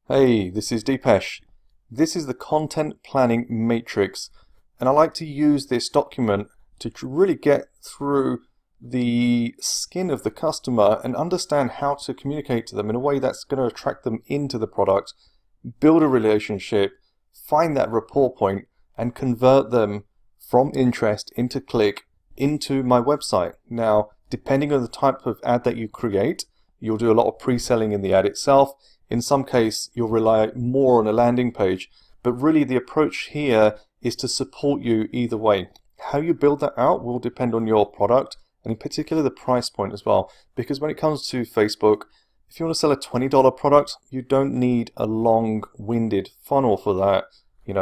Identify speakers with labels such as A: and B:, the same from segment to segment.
A: Hey, this is Deepesh. This is the content planning matrix, and I like to use this document to really get through the skin of the customer and understand how to communicate to them in a way that's going to attract them into the product, build a relationship, find that rapport point, and convert them from interest into click into my website. Now, depending on the type of ad that you create, you'll do a lot of pre-selling in the ad itself. In some case, you'll rely more on a landing page, but really the approach here is to support you either way. How you build that out will depend on your product, and in particular the price point as well, because when it comes to Facebook, if you want to sell a $20 product, you don't need a long-winded funnel for that,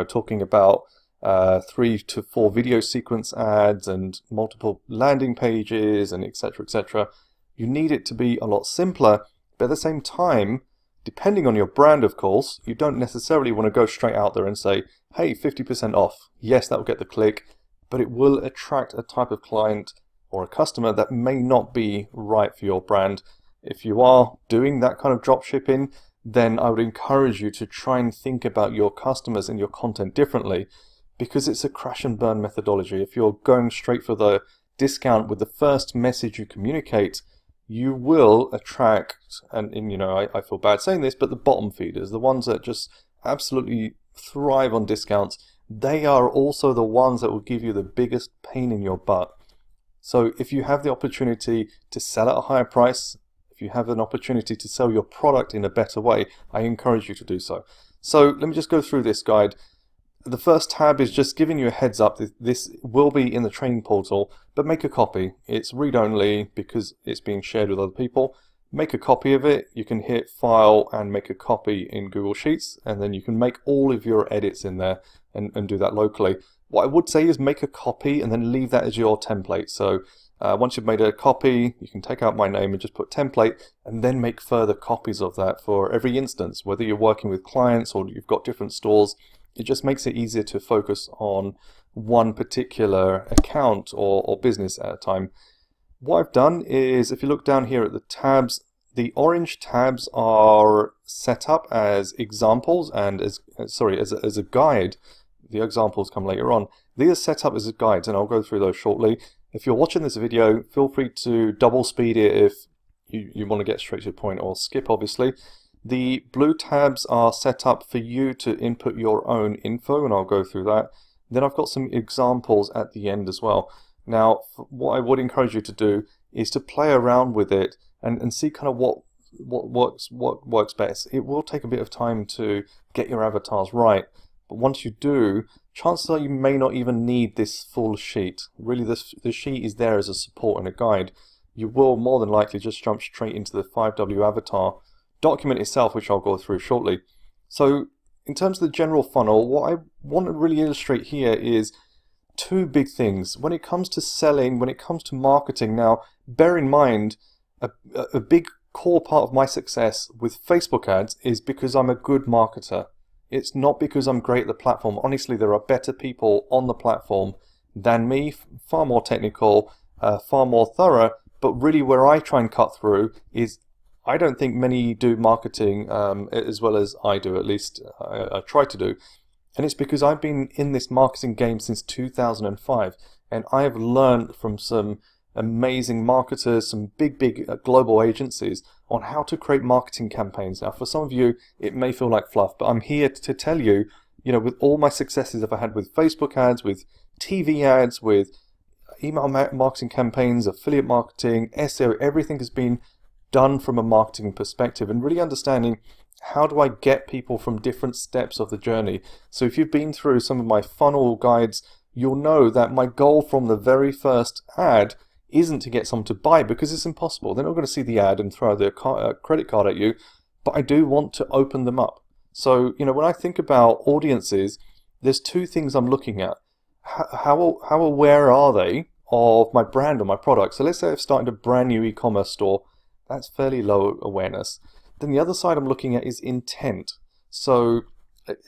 A: talking about 3 to 4 video sequence ads and multiple landing pages and etc. etc. You need it to be a lot simpler, but at the same time, depending on your brand, of course, you don't necessarily want to go straight out there and say, hey, 50% off. Yes, that will get the click, but it will attract a type of client or a customer that may not be right for your brand. If you are doing that kind of drop shipping, then I would encourage you to try and think about your customers and your content differently, because it's a crash and burn methodology. If you're going straight for the discount with the first message you communicate, you will attract, and I feel bad saying this, but the bottom feeders, the ones that just absolutely thrive on discounts, they are also the ones that will give you the biggest pain in your butt. So if you have the opportunity to sell at a higher price, if you have an opportunity to sell your product in a better way, I encourage you to do so. So let me just go through this guide. The first tab is just giving you a heads up. This will be in the training portal, but make a copy. It's read-only because it's being shared with other people. Make a copy of it. You can hit File and make a copy in Google Sheets, and then you can make all of your edits in there and do that locally. What I would say is make a copy and then leave that as your template. So once you've made a copy, you can take out my name and just put template, and then make further copies of that for every instance, whether you're working with clients or you've got different stores. It just makes it easier to focus on one particular account or business at a time. What I've done is, if you look down here at the tabs, the orange tabs are set up as examples and as a guide. The examples come later on. These are set up as a guide, and I'll go through those shortly. If you're watching this video, feel free to double speed it if you want to get straight to the point, or skip, obviously. The blue tabs are set up for you to input your own info, and I'll go through that. Then I've got some examples at the end as well. Now, what I would encourage you to do is to play around with it and see kind of what works best. It will take a bit of time to get your avatars right, but once you do, chances are you may not even need this full sheet. Really, this sheet is there as a support and a guide. You will more than likely just jump straight into the 5W avatar document itself, which I'll go through shortly. So in terms of the general funnel, what I want to really illustrate here is two big things. When it comes to selling, when it comes to marketing, now bear in mind a big core part of my success with Facebook ads is because I'm a good marketer. It's not because I'm great at the platform. Honestly, there are better people on the platform than me, far more technical, far more thorough, but really where I try and cut through is I don't think many do marketing as well as I do, at least I try to do. And it's because I've been in this marketing game since 2005, and I have learned from some amazing marketers, some big global agencies on how to create marketing campaigns. Now, for some of you, it may feel like fluff, but I'm here to tell you, with all my successes I've had with Facebook ads, with TV ads, with email marketing campaigns, affiliate marketing, SEO, everything has been done from a marketing perspective, and really understanding how do I get people from different steps of the journey. So if you've been through some of my funnel guides, you'll know that my goal from the very first ad isn't to get someone to buy, because it's impossible. They're not going to see the ad and throw their credit card at you, but I do want to open them up. So when I think about audiences, there's two things I'm looking at. How aware are they of my brand or my product? So let's say I've started a brand new e-commerce store. That's fairly low awareness. Then the other side I'm looking at is intent. So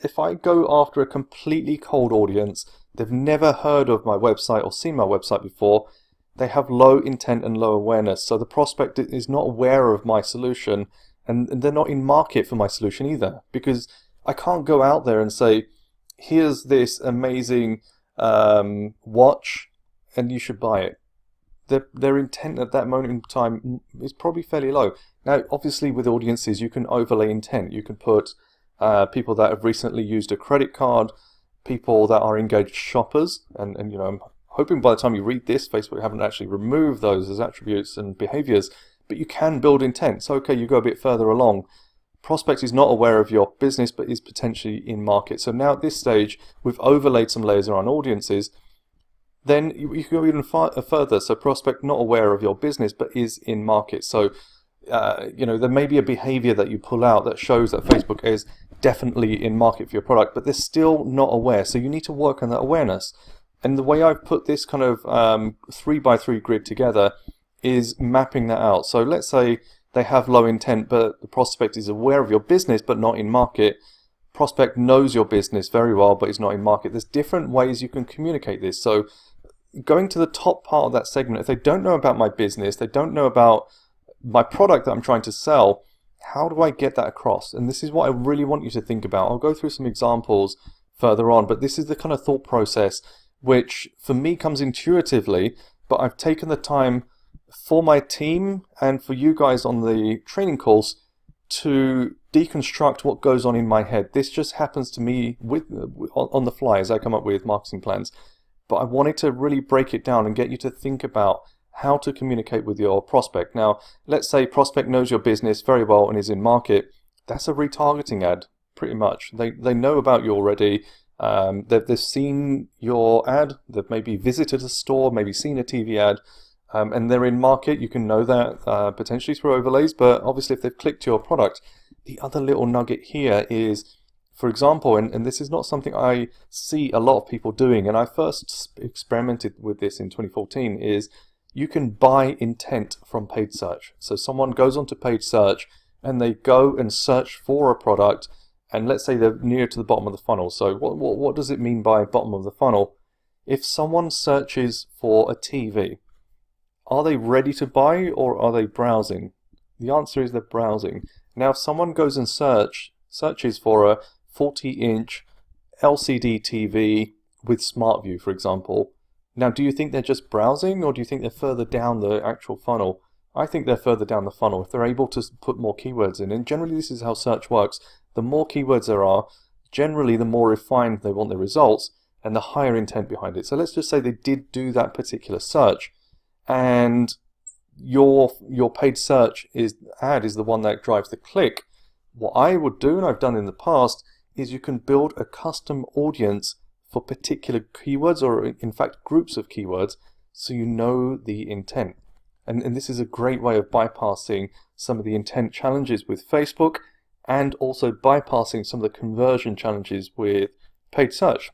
A: if I go after a completely cold audience, they've never heard of my website or seen my website before, they have low intent and low awareness. So the prospect is not aware of my solution, and they're not in market for my solution either, because I can't go out there and say, here's this amazing watch and you should buy it. Their intent at that moment in time is probably fairly low. Now, obviously with audiences, you can overlay intent. You can put people that have recently used a credit card, people that are engaged shoppers, and I'm hoping by the time you read this, Facebook haven't actually removed those as attributes and behaviors, but you can build intent. So okay, you go a bit further along. Prospect is not aware of your business, but is potentially in market. So now at this stage, we've overlaid some layers around audiences. Then you can go even further. So prospect not aware of your business, but is in market. So there may be a behavior that you pull out that shows that Facebook is definitely in market for your product, but they're still not aware. So you need to work on that awareness. And the way I've put this kind of 3x3 grid together is mapping that out. So let's say they have low intent, but the prospect is aware of your business, but not in market. Prospect knows your business very well, but is not in market. There's different ways you can communicate this. So going to the top part of that segment, if they don't know about my business, they don't know about my product that I'm trying to sell, how do I get that across? And this is what I really want you to think about. I'll go through some examples further on, but this is the kind of thought process which for me comes intuitively, but I've taken the time for my team and for you guys on the training course to deconstruct what goes on in my head. This just happens to me on the fly as I come up with marketing plans. But I wanted to really break it down and get you to think about how to communicate with your prospect. Now, let's say prospect knows your business very well and is in market. That's a retargeting ad, pretty much. They know about you already. They've seen your ad. They've maybe visited a store, maybe seen a TV ad. And they're in market. You can know that potentially through overlays, but obviously if they've clicked your product. The other little nugget here is, for example, and this is not something I see a lot of people doing, and I first experimented with this in 2014, is you can buy intent from paid search. So someone goes onto paid search and they go and search for a product, and let's say they're near to the bottom of the funnel. So what does it mean by bottom of the funnel? If someone searches for a TV, are they ready to buy or are they browsing? The answer is they're browsing. Now, if someone goes and searches for a 40-inch LCD TV with SmartView, for example, now do you think they're just browsing or do you think they're further down the actual funnel? I think they're further down the funnel if they're able to put more keywords in. And generally this is how search works. The more keywords there are, generally the more refined they want their results and the higher intent behind it. So let's just say they did do that particular search, and your paid search ad is the one that drives the click. What I would do, and I've done in the past, is you can build a custom audience for particular keywords, or in fact groups of keywords, so you know the intent. And this is a great way of bypassing some of the intent challenges with Facebook, and also bypassing some of the conversion challenges with paid search.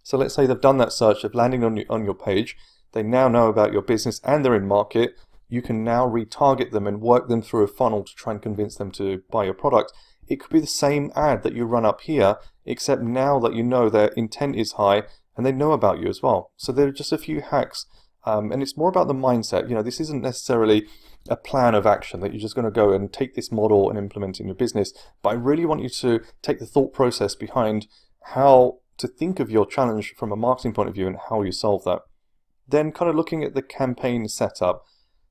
A: So let's say they've done that search, they've landed on your page, they now know about your business and they're in market. You can now retarget them and work them through a funnel to try and convince them to buy your product. It could be the same ad that you run up here, except now that you know their intent is high and they know about you as well. So there are just a few hacks, and it's more about the mindset. This isn't necessarily a plan of action that you're just going to go and take this model and implement in your business, but I really want you to take the thought process behind how to think of your challenge from a marketing point of view and how you solve that. Then kind of looking at the campaign setup.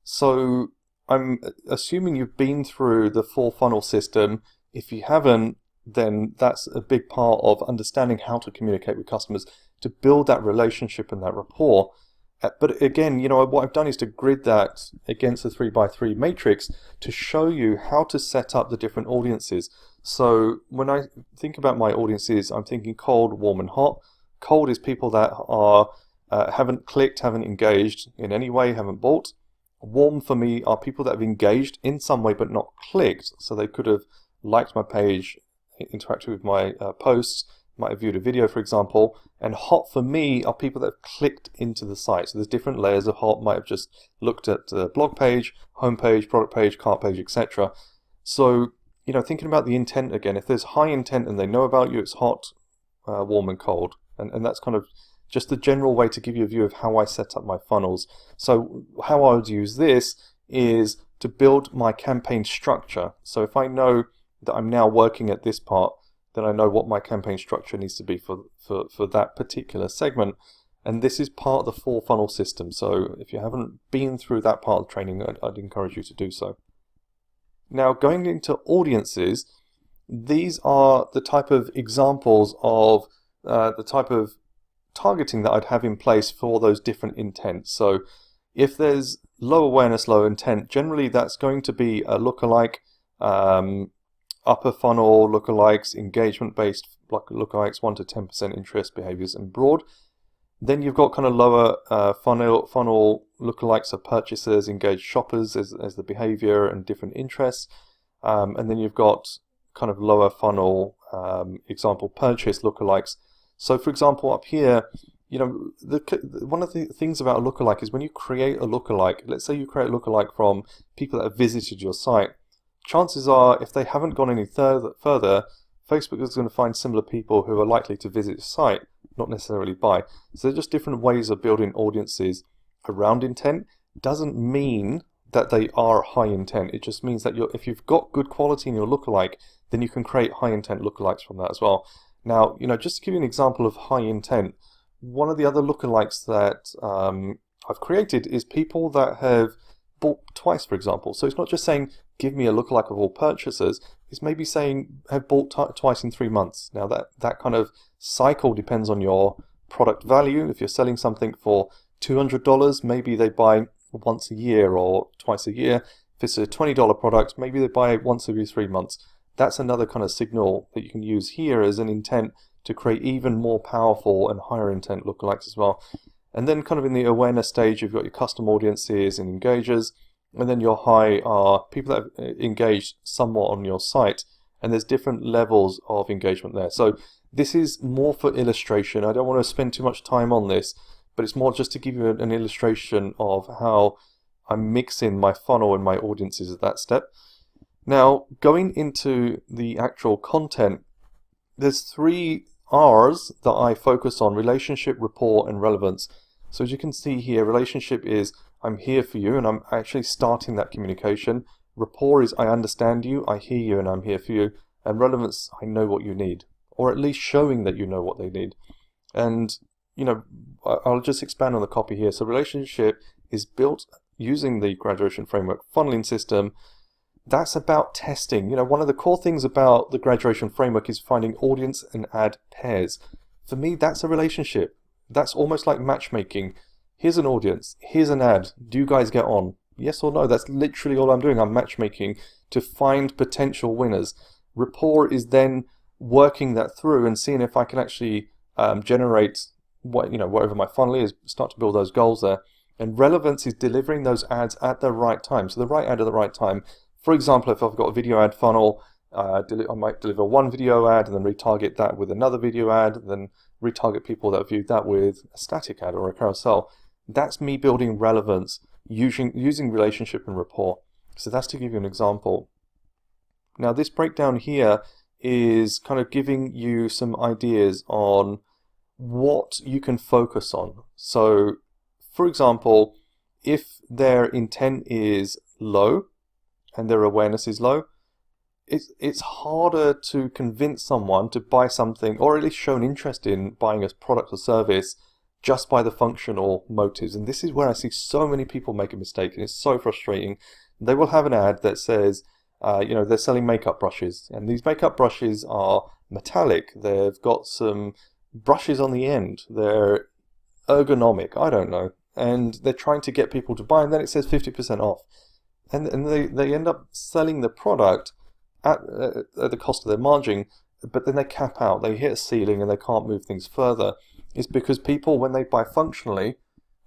A: So I'm assuming you've been through the full funnel system. If you haven't, then that's a big part of understanding how to communicate with customers to build that relationship and that rapport. But again, what I've done is to grid that against the 3x3 matrix to show you how to set up the different audiences. So when I think about my audiences, I'm thinking cold, warm, and hot. Cold is people that are haven't clicked, haven't engaged in any way, haven't bought. Warm for me are people that have engaged in some way but not clicked. So they could have liked my page, interacted with my posts, might have viewed a video, for example. And hot for me are people that have clicked into the site. So there's different layers of hot, might have just looked at the blog page, home page, product page, cart page, etc. So, thinking about the intent again, if there's high intent and they know about you, it's hot, warm, and cold. And that's kind of just the general way to give you a view of how I set up my funnels. So how I would use this is to build my campaign structure. So if I know that I'm now working at this part, then I know what my campaign structure needs to be for that particular segment. And this is part of the full funnel system. So if you haven't been through that part of the training, I'd encourage you to do so. Now, going into audiences, these are the type of examples of the type of targeting that I'd have in place for those different intents. So if there's low awareness, low intent, generally that's going to be a lookalike, upper funnel lookalikes, engagement-based lookalikes, 1 to 10% interest behaviors, and broad. Then you've got kind of lower funnel lookalikes of purchasers, engaged shoppers as the behavior and different interests. And then you've got kind of lower funnel example purchase lookalikes. So for example, up here, you know, one of the things about a lookalike is when you create a lookalike, let's say you create a lookalike from people that have visited your site, chances are if they haven't gone any further, Facebook is going to find similar people who are likely to visit your site, not necessarily buy. So they're just different ways of building audiences around intent. Doesn't mean that they are high intent. It just means that if you've got good quality in your lookalike, then you can create high intent lookalikes from that as well. Now, you know, just to give you an example of high intent, one of the other lookalikes that I've created is people that have bought twice, for example. So it's not just saying, give me a lookalike of all purchasers. It's maybe saying, have bought twice in 3 months. Now that kind of cycle depends on your product value. If you're selling something for $200, maybe they buy once a year or twice a year. If it's a $20 product, maybe they buy once every 3 months. That's another kind of signal that you can use here as an intent to create even more powerful and higher intent lookalikes as well. And then kind of in the awareness stage, you've got your custom audiences and engagers. And then your high are people that have engaged somewhat on your site. And there's different levels of engagement there. So this is more for illustration. I don't want to spend too much time on this, but it's more just to give you an illustration of how I'm mixing my funnel and my audiences at that step. Now, going into the actual content, there's 3 R's that I focus on: relationship, rapport, and relevance. So as you can see here, relationship is I'm here for you and I'm actually starting that communication. Rapport is I understand you, I hear you, and I'm here for you. And relevance, I know what you need, or at least showing that you know what they need. And, you know, I'll just expand on the copy here. So relationship is built using the graduation framework funneling system. That's about testing. You know, one of the core things about the graduation framework is finding audience and ad pairs. For me, that's a relationship. That's almost like matchmaking. Here's an audience, here's an ad. Do you guys get on? Yes or no? That's literally all I'm doing. I'm matchmaking to find potential winners. Rapport is then working that through and seeing if I can actually generate whatever my funnel is, start to build those goals there. And relevance is delivering those ads at the right time. So the right ad at the right time. For example, if I've got a video ad funnel, I might deliver one video ad and then retarget that with another video ad, and then retarget people that viewed that with a static ad or a carousel. That's me building relevance using relationship and rapport. So that's to give you an example. Now this breakdown here is kind of giving you some ideas on what you can focus on. So for example, if their intent is low and their awareness is low, it's harder to convince someone to buy something, or at least show an interest in buying a product or service, just by the functional motives. And this is where I see so many people make a mistake, and it's so frustrating. They will have an ad that says, they're selling makeup brushes, and these makeup brushes are metallic. They've got some brushes on the end. They're ergonomic, I don't know. And they're trying to get people to buy, and then it says 50% off. And they end up selling the product at the cost of their margin, but then they cap out. They hit a ceiling and they can't move things further. It's because people, when they buy functionally,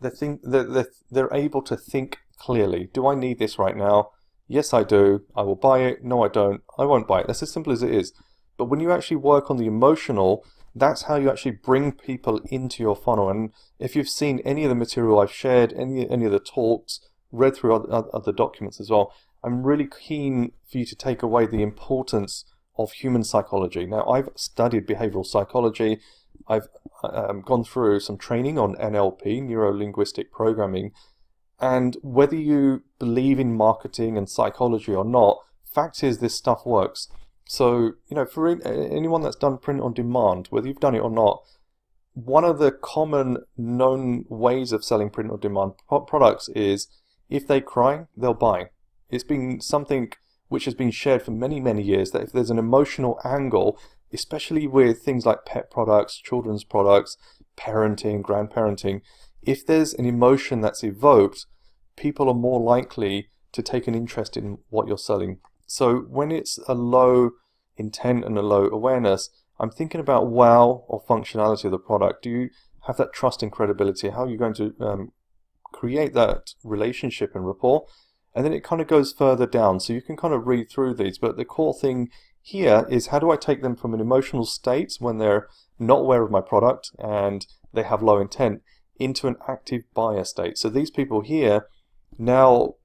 A: they're able to think clearly. Do I need this right now? Yes, I do. I will buy it. No, I don't. I won't buy it. That's as simple as it is. But when you actually work on the emotional, that's how you actually bring people into your funnel. And if you've seen any of the material I've shared, any of the talks, read through other documents as well, I'm really keen for you to take away the importance of human psychology. Now, I've studied behavioral psychology. I've gone through some training on NLP, neuro-linguistic programming, And whether you believe in marketing and psychology or not, fact is this stuff works. So, for anyone that's done print on demand, whether you've done it or not, one of the common known ways of selling print on demand products is if they cry, they'll buy. It's been something which has been shared for many, many years that if there's an emotional angle, especially with things like pet products, children's products, parenting, grandparenting, if there's an emotion that's evoked, people are more likely to take an interest in what you're selling. So when it's a low intent and a low awareness, I'm thinking about wow or functionality of the product. Do you have that trust and credibility? How are you going to create that relationship and rapport? And then it kind of goes further down. So you can kind of read through these, but the core thing here is how do I take them from an emotional state when they're not aware of my product and they have low intent into an active buyer state. So these people here now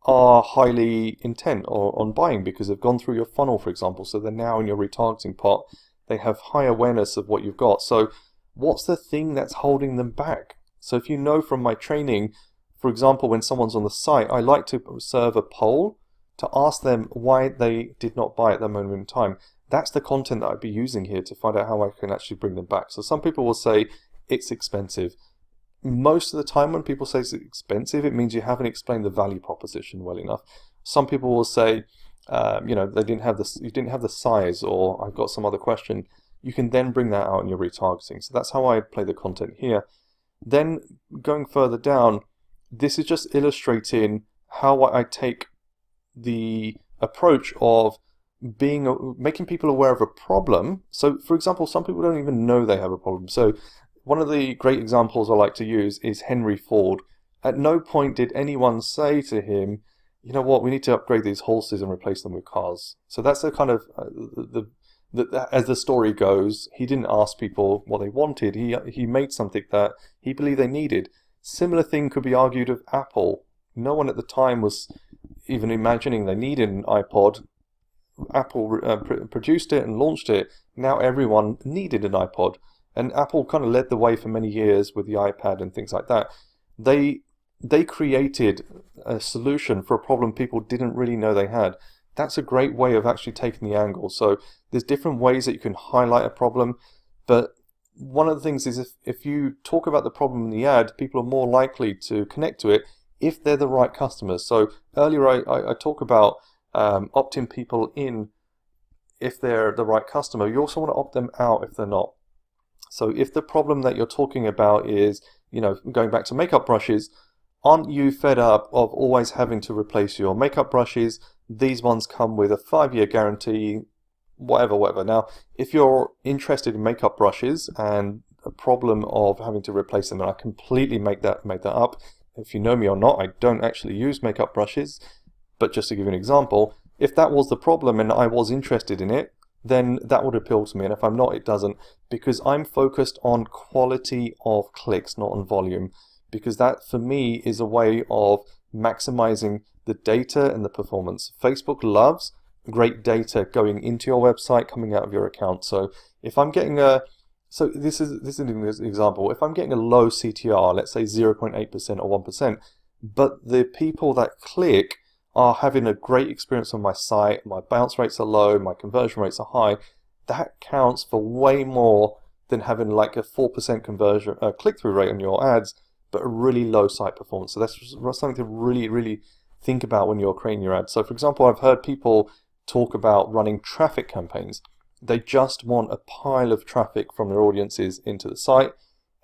A: are highly intent or on buying because they've gone through your funnel, for example. So they're now in your retargeting pot. They have high awareness of what you've got. So what's the thing that's holding them back? So if you know from my training, for example, when someone's on the site, I like to serve a poll to ask them why they did not buy at that moment in time. That's the content that I'd be using here to find out how I can actually bring them back. So some people will say it's expensive. Most of the time when people say it's expensive, it means you haven't explained the value proposition well enough. Some people will say, they didn't have this, you didn't have the size, or I've got some other question. You can then bring that out in your retargeting. So that's how I play the content here. Then going further down, this is just illustrating how I take the approach of making people aware of a problem. So for example, some people don't even know they have a problem. So one of the great examples I like to use is Henry Ford. At no point did anyone say to him, you know what, we need to upgrade these horses and replace them with cars. So that's the kind of, as the story goes, he didn't ask people what they wanted. He made something that he believed they needed. Similar thing could be argued of Apple. No one at the time was even imagining they needed an iPod. Apple produced it and launched it. Now everyone needed an iPod. And Apple kind of led the way for many years with the iPad and things like that. They created a solution for a problem people didn't really know they had. That's a great way of actually taking the angle. So there's different ways that you can highlight a problem, but one of the things is if you talk about the problem in the ad, people are more likely to connect to it if they're the right customers. So earlier I talk about opting people in if they're the right customer. You also want to opt them out if they're not. So if the problem that you're talking about is, going back to makeup brushes, aren't you fed up of always having to replace your makeup brushes? These ones come with a 5-year guarantee, whatever. Now, if you're interested in makeup brushes and a problem of having to replace them, and I completely make that up. If you know me or not, I don't actually use makeup brushes, but just to give you an example, if that was the problem and I was interested in it, then that would appeal to me. And if I'm not, it doesn't, because I'm focused on quality of clicks, not on volume, because that for me is a way of maximizing the data and the performance. Facebook loves great data going into your website, coming out of your account. So if I'm getting this is an example. If I'm getting a low CTR, let's say 0.8% or 1%, but the people that click are having a great experience on my site, my bounce rates are low, my conversion rates are high, that counts for way more than having like a 4% conversion click-through rate on your ads, but a really low site performance. So that's something to really, really think about when you're creating your ads. So for example, I've heard people talk about running traffic campaigns. They just want a pile of traffic from their audiences into the site,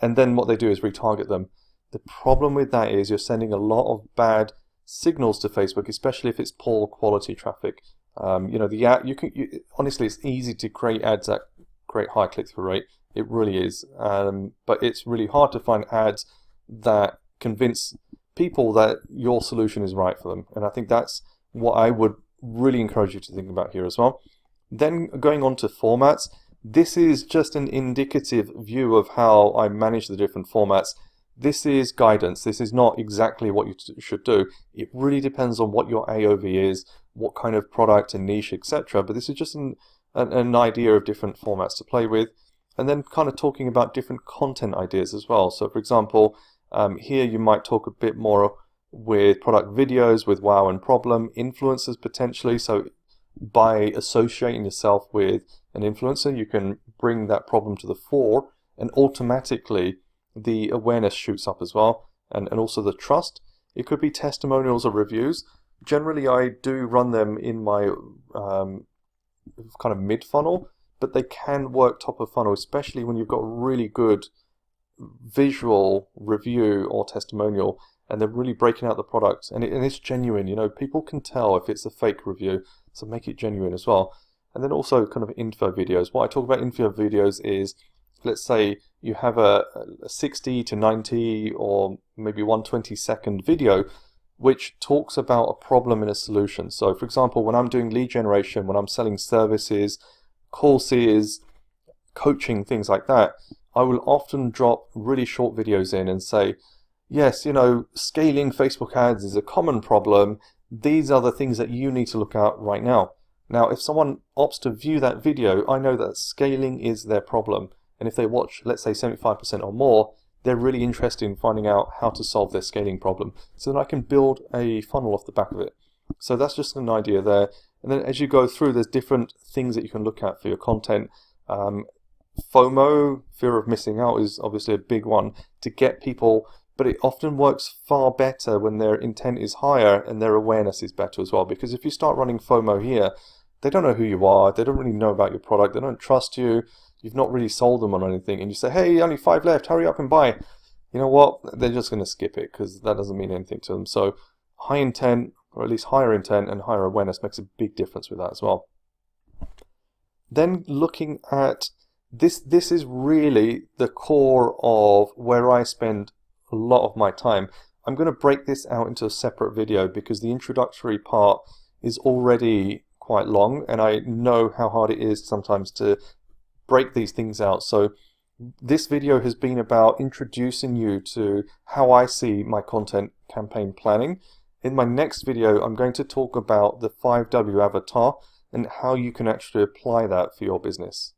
A: and then what they do is retarget them. The problem with that is you're sending a lot of bad signals to Facebook, especially if it's poor quality traffic. The ad, honestly, it's easy to create ads that create high click-through rate. It really is, but it's really hard to find ads that convince people that your solution is right for them. And I think that's what I would really encourage you to think about here as well. Then going on to formats, this is just an indicative view of how I manage the different formats. This is guidance. This is not exactly what you should do. It really depends on what your AOV is, what kind of product and niche, etc. But this is just an idea of different formats to play with. And then kind of talking about different content ideas as well. So for example, here you might talk a bit more with product videos, with wow and problem, influencers potentially. So by associating yourself with an influencer, you can bring that problem to the fore, and automatically the awareness shoots up as well, and also the trust. It could be testimonials or reviews. Generally, I do run them in my kind of mid-funnel, but they can work top of funnel, especially when you've got a really good visual review or testimonial and they're really breaking out the product, and it's genuine. You know, people can tell if it's a fake review, so make it genuine as well. And then also kind of info videos. What I talk about info videos is, let's say you have a 60 to 90 or maybe 120-second video which talks about a problem and a solution. So for example, when I'm doing lead generation, when I'm selling services, courses, coaching, things like that, I will often drop really short videos in and say, yes, you know, scaling Facebook ads is a common problem. These are the things that you need to look at right now. Now, if someone opts to view that video, I know that scaling is their problem. And if they watch, let's say 75% or more, they're really interested in finding out how to solve their scaling problem. So then I can build a funnel off the back of it. So that's just an idea there. And then as you go through, there's different things that you can look at for your content. FOMO, fear of missing out, is obviously a big one to get people, but it often works far better when their intent is higher and their awareness is better as well. Because if you start running FOMO here, they don't know who you are, they don't really know about your product, they don't trust you, you've not really sold them on anything, and you say, hey, only 5 left, hurry up and buy. You know what? They're just going to skip it because that doesn't mean anything to them. So high intent, or at least higher intent and higher awareness, makes a big difference with that as well. Then looking at this is really the core of where I spend a lot of my time. I'm going to break this out into a separate video because the introductory part is already quite long, and I know how hard it is sometimes to break these things out. So this video has been about introducing you to how I see my content campaign planning. In my next video, I'm going to talk about the 5W avatar and how you can actually apply that for your business.